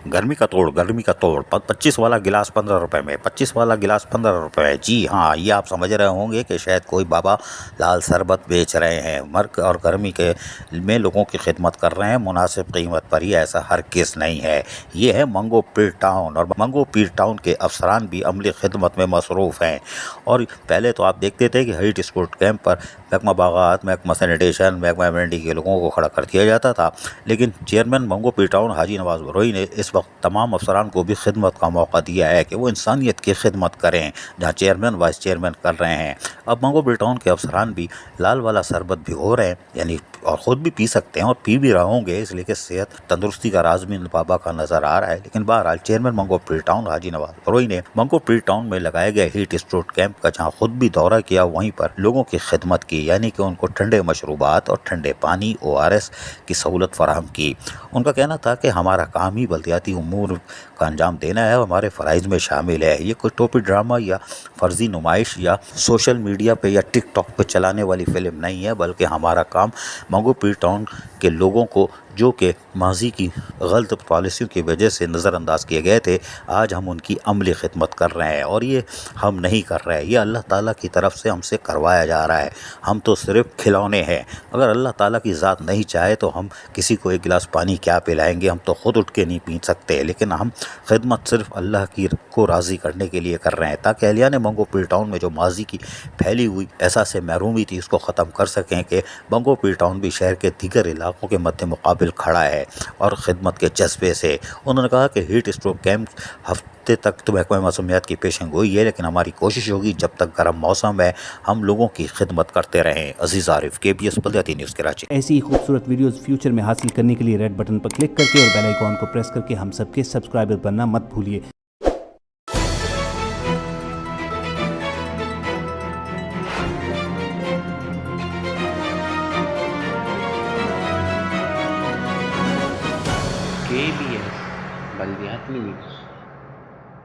गर्मी का तोड़ 25 वाला गिलास 15 रुपए में, 25 वाला गिलास 15 रुपए में। जी हाँ, ये आप समझ रहे होंगे कि शायद कोई बाबा लाल शरबत बेच रहे हैं, मर्क और गर्मी के में लोगों की खिदमत कर रहे हैं मुनासिब कीमत पर। ही ऐसा हर केस नहीं है। ये है मंगो पीर टाउन, और मंगो पीर टाउन के अफसरान भी अमली खिदमत में मसरूफ़ हैं। और पहले तो आप देखते थे कि हीट स्पोर्ट कैंप पर महकमा बागात, महकमा सैनिटेशन, महकमा एम&डी के लोगों को खड़ा कर दिया जाता था, लेकिन चेयरमैन मंगो पीर टाउन हाजी नवाज बरोई ने इस वक्त तमाम अफसरान को भी खिदमत का मौका दिया है कि वो इंसानियत की खिदमत करें, जहाँ चेयरमैन वाइस चेयरमैन कर रहे हैं। अब मंगो पीर टाउन के अफसरान भी लाल वाला शरबत भिगो रहे हैं, यानी और ख़ुद भी पी सकते हैं और पी भी रहे होंगे, इसलिए कि सेहत तंदुरुस्ती का राज भी बाबा का नज़र आ रहा है। लेकिन बहरहाल चेयरमैन मंगो पीर टाउन हाजी नवाज बरोई ने मंगो पीर टाउन में लगाए गए हीट स्ट्रोक कैंप का जहाँ खुद भी दौरा किया, वहीं पर लोगों की खिदमत की, यानी कि उनको ठंडे मशरूबात और ठंडे पानी ORS की सहूलत फराहम की। उनका कहना था कि हमारा काम ही बल्दियाती उमूर का अंजाम देना है, हमारे फ़राइज़ में शामिल है। ये कोई टोपी ड्रामा या फ़र्जी नुमाइश या सोशल मीडिया पे या टिकटॉक पे चलाने वाली फ़िल्म नहीं है, बल्कि हमारा काम मंगो पीर टाउन के लोगों को जो कि माजी की गलत पॉलिसियों की वजह से नज़रअंदाज किए गए थे, आज हम उनकी अमली खिदमत कर रहे हैं। और ये हम नहीं कर रहे हैं, ये अल्लाह ताला की तरफ से हमसे करवाया जा रहा है। हम तो सिर्फ खिलौने हैं। अगर अल्लाह ताला की ज़ात नहीं चाहे तो हम किसी को एक गिलास पानी क्या पिलाएंगे, हम तो ख़ुद उठ के नहीं पी सकते। लेकिन हम खिदमत सिर्फ अल्लाह की को राज़ी करने के लिए कर रहे हैं, ताकि अहलियान मंगो पीर टाउन में जो माजी की फैली हुई एहसास महरूमी थी, उसको ख़त्म कर सकें कि मंगो पीर टाउन भी शहर के दीगर इलाकों के मद्दे मुकाबिल खड़ा है और ख़िदमत के जज्बे से। उन्होंने कहा कि हीट स्ट्रोक कैंप हफ्ते तक तो महकमा मौसमियात की पेशन गोई है, लेकिन हमारी कोशिश होगी जब तक गर्म मौसम है हम लोगों की खिदमत करते रहें। अजीज़ आरिफ, KBS बल्दियाती न्यूज़ कराची। ऐसी ही खूबसूरत वीडियोस फ्यूचर में हासिल करने के लिए रेड बटन पर क्लिक करके और बेल आइकॉन को प्रेस करके हम सबके सब्सक्राइबर बनना मत भूलिए। KBS बल्दियाती न्यूज़।